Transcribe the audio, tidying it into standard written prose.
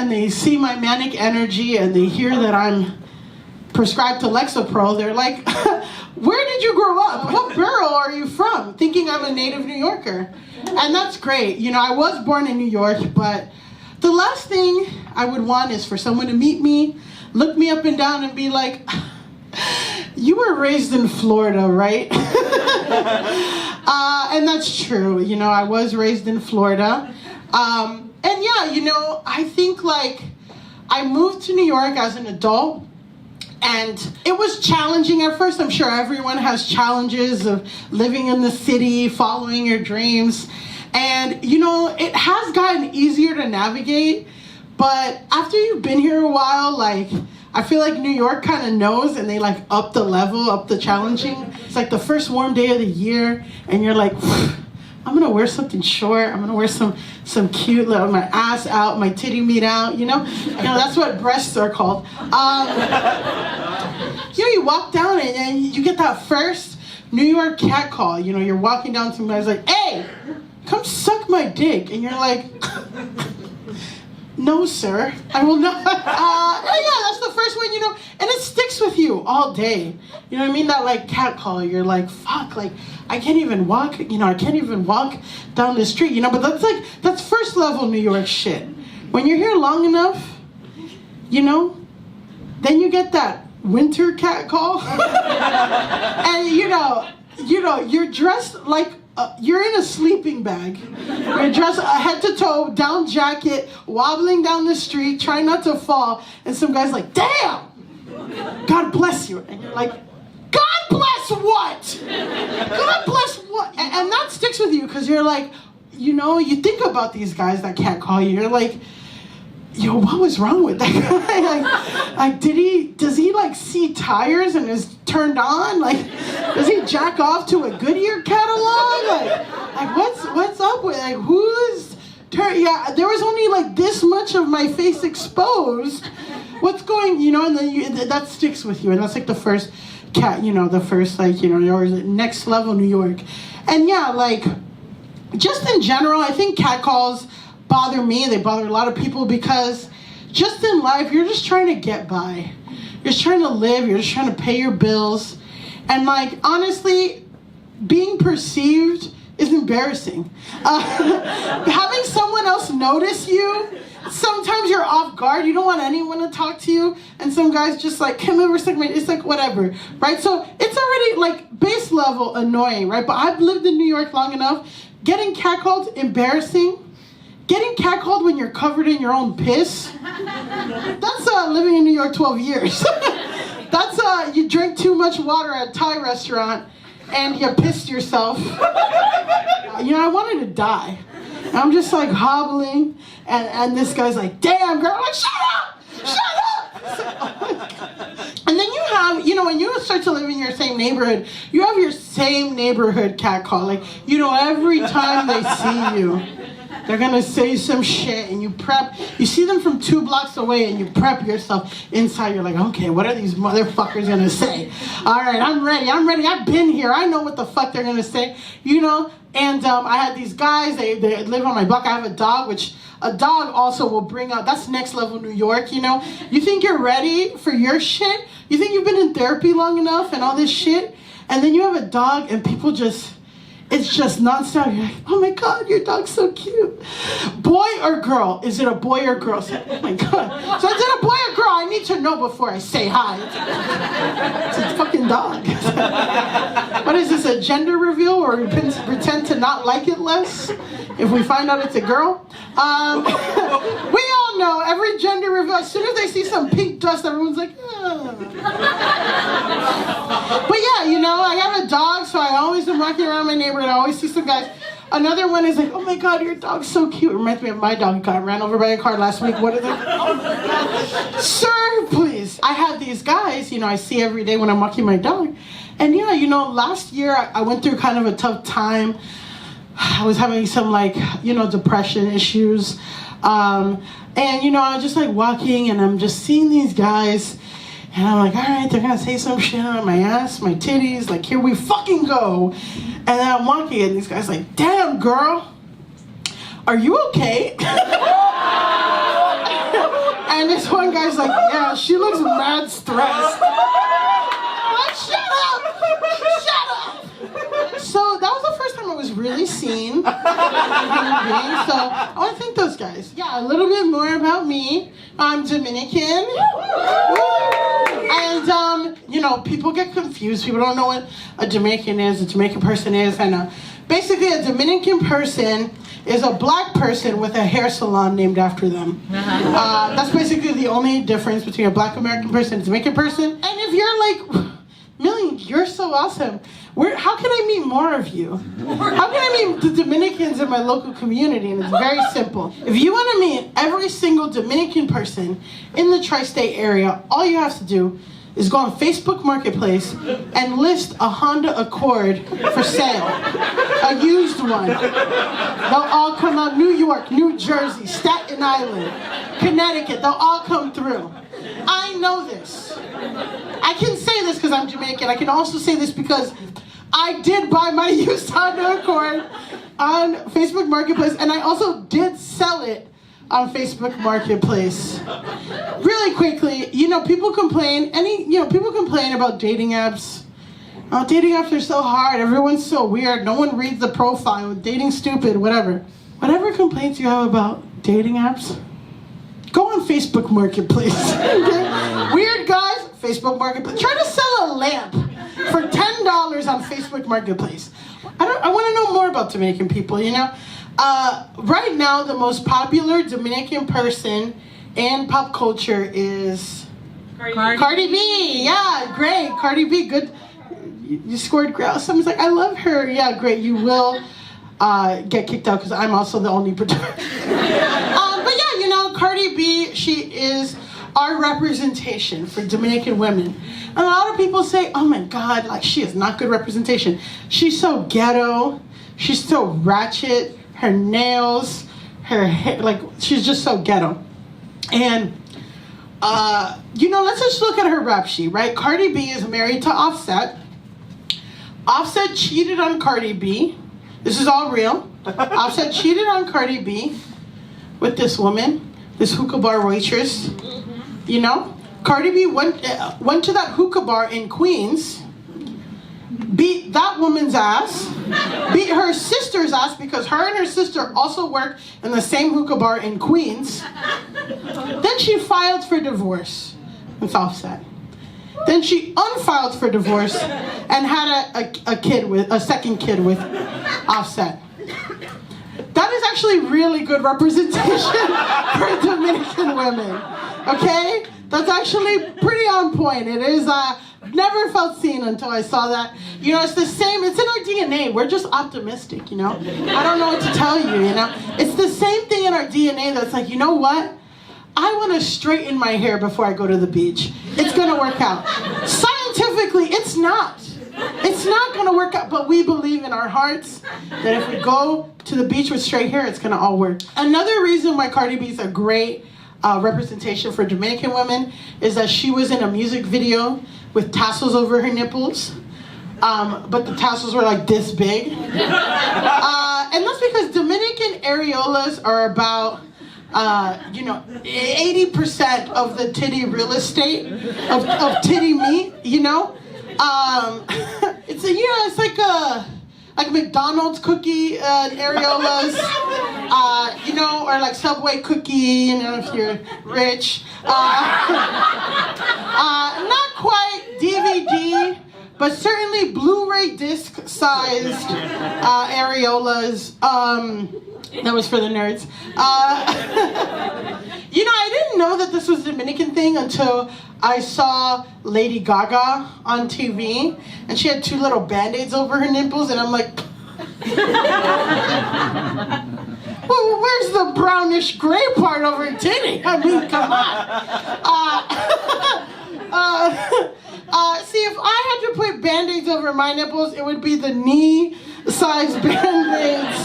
and they see my manic energy and they hear that I'm prescribed to Lexapro, they're like, where did you grow up? What borough are you from? Thinking I'm a native New Yorker. And that's great. You know, I was born in New York, but the last thing I would want is for someone to meet me, look me up and down and be like, you were raised in Florida, right? And that's true. You know, I was raised in Florida. And yeah, you know, I think like I moved to New York as an adult. And it was challenging at first. I'm sure everyone has challenges of living in the city, following your dreams. And, you know, it has gotten easier to navigate. But after you've been here a while, like, I feel like New York kind of knows and they, like, up the level, up the challenging. It's like the first warm day of the year. And you're like, I'm going to wear something short. I'm going to wear some cute, little, my ass out, my titty meat out, you know? That's what breasts are called. You know, you walk down and you get that first New York cat call. You know, you're walking down to somebody's like, hey, come suck my dick. And you're like, no, sir, I will not. Yeah, that's the first one, you know, and it sticks with you all day. You know what I mean? That, like, cat call, you're like, fuck, like, I can't even walk, you know, I can't even walk down the street, you know, but that's first level New York shit. When you're here long enough, you know, then you get that winter cat call. And, you know, you're dressed like, you're in a sleeping bag. You're dressed head to toe, down jacket, wobbling down the street, trying not to fall. And some guy's like, damn, God bless you. And you're like, God bless what? God bless what? And that sticks with you because you're like, you know, you think about these guys that can't call you. You're like, yo, what was wrong with that guy? Like, does he like see tires and is turned on? Like, does he jack off to a Goodyear catalog? Like what's up with, like, yeah, there was only like this much of my face exposed. What's going, you know, and then that sticks with you. And that's like the first the first, like, you know, or next level New York. And yeah, like, just in general, I think cat calls bother me. They bother a lot of people because just in life, you're just trying to get by. You're just trying to live. You're just trying to pay your bills. And, like, honestly, being perceived is embarrassing. Having someone else notice you, sometimes you're off guard. You don't want anyone to talk to you. And some guys just like, come over, it's like whatever, right? So it's already like base level annoying, right? But I've lived in New York long enough. Getting catcalled, embarrassing. Getting catcalled when you're covered in your own piss. That's living in New York 12 years. That's you drank too much water at a Thai restaurant and you pissed yourself. You know, I wanted to die. And I'm just like hobbling, and this guy's like, damn, girl, I'm like, shut up! Shut up! And then you have, you know, when you start to live in your same neighborhood, you have your same neighborhood cat call. Like, you know, every time they see you, they're gonna say some shit, and you prep. You see them from 2 blocks away, and you prep yourself inside. You're like, okay, what are these motherfuckers gonna say? All right, I'm ready. I've been here. I know what the fuck they're gonna say, you know? And I had these guys, they live on my block. I have a dog, which a dog also will bring out, that's next level New York, you know? You think you're ready for your shit? You think you've been in therapy long enough and all this shit? And then you have a dog and people just, it's just nonstop. You're like, oh my God, your dog's so cute. Boy or girl? Is it a boy or girl? So, oh my God. So is it a boy or girl? I need to know before I say hi. It's a fucking dog. What is this, a gender reveal or we pretend to not like it less if we find out it's a girl? We all know every gender reveal, as soon as they see some pink dust, everyone's like, oh. But yeah, you know, I have a dog, so I always am walking around my neighborhood. I always see some guys. Another one is like, oh my God, your dog's so cute. It reminds me of my dog who got ran over by a car last week. What is it? Sir, please. I have these guys, you know, I see every day when I'm walking my dog. And yeah, you know, last year I went through kind of a tough time. I was having some, like, you know, depression issues. And, you know, I was just like walking and I'm just seeing these guys. And I'm like, all right, they're gonna say some shit on my ass, my titties, like, here we fucking go. And then I'm walking and these guys like, damn, girl, are you okay? And this one guy's like, yeah, she looks mad stressed. I'm like, shut up! Shut up! So that was the first time I was really seen as a human being. So I want to thank those guys. Yeah, a little bit more about me. I'm Dominican. And, you know, people get confused. People don't know what a Jamaican is, a Jamaican person is. And basically, a Dominican person is a black person with a hair salon named after them. That's basically the only difference between a black American person and a Jamaican person. And if you're like, Milly, you're so awesome. How can I meet more of you? How can I meet the Dominicans in my local community? And it's very simple. If you want to meet every single Dominican person in the tri-state area, all you have to do is go on Facebook Marketplace and list a Honda Accord for sale. A used one. They'll all come out. New York, New Jersey, Staten Island, Connecticut. They'll all come through. I know this. I can say this because I'm Jamaican. I can also say this because I did buy my used Honda Accord on Facebook Marketplace, and I also did sell it on Facebook Marketplace. Really quickly, you know, people complain about dating apps. Oh, dating apps are so hard. Everyone's so weird. No one reads the profile. Dating stupid, whatever. Whatever complaints you have about dating apps, go on Facebook Marketplace. Okay? Weird guys, Facebook Marketplace. Try to sell a lamp for $10 on Facebook Marketplace. I want to know more about Dominican people, you know? Right now, the most popular Dominican person in pop culture is Cardi B. Yeah, great. Cardi B, good. You scored great. Someone's like, I love her. Yeah, great. You will get kicked out because I'm also the only producer. But yeah, you know, Cardi B, she is our representation for Dominican women. And a lot of people say, oh my God, like she is not good representation. She's so ghetto. She's so ratchet. Her nails, her hair, like she's just so ghetto. And, you know, let's just look at her rap sheet, right? Cardi B is married to Offset. Offset cheated on Cardi B. This is all real. Offset cheated on Cardi B with this woman, this hookah bar waitress. You know, Cardi B went to that hookah bar in Queens, beat that woman's ass, beat her sister's ass because her and her sister also work in the same hookah bar in Queens. Then she filed for divorce with Offset. Then she unfiled for divorce and had a second kid with Offset. That is actually really good representation for Dominican women. Okay? That's actually pretty on point. It is, never felt seen until I saw that. You know, it's the same, it's in our DNA. We're just optimistic, you know? I don't know what to tell you, you know? It's the same thing in our DNA that's like, you know what? I want to straighten my hair before I go to the beach. It's going to work out. Scientifically, it's not. It's not going to work out, but we believe in our hearts that if we go to the beach with straight hair, it's going to all work. Another reason why Cardi B is a great representation for Dominican women is that she was in a music video with tassels over her nipples, but the tassels were like this big. And that's because Dominican areolas are about 80% of the titty real estate of titty meat, you know? It's like McDonald's cookie areolas, or like Subway cookie, you know, if you're rich. Not quite DVD, but certainly Blu-ray disc-sized areolas. That was for the nerds. I didn't know that this was a Dominican thing until I saw Lady Gaga on TV, and she had two little Band-Aids over her nipples, and I'm like, well, where's the brownish gray part over her titty? I mean, come on. See, if I had to put Band-Aids over my nipples, it would be the knee-sized Band-Aids.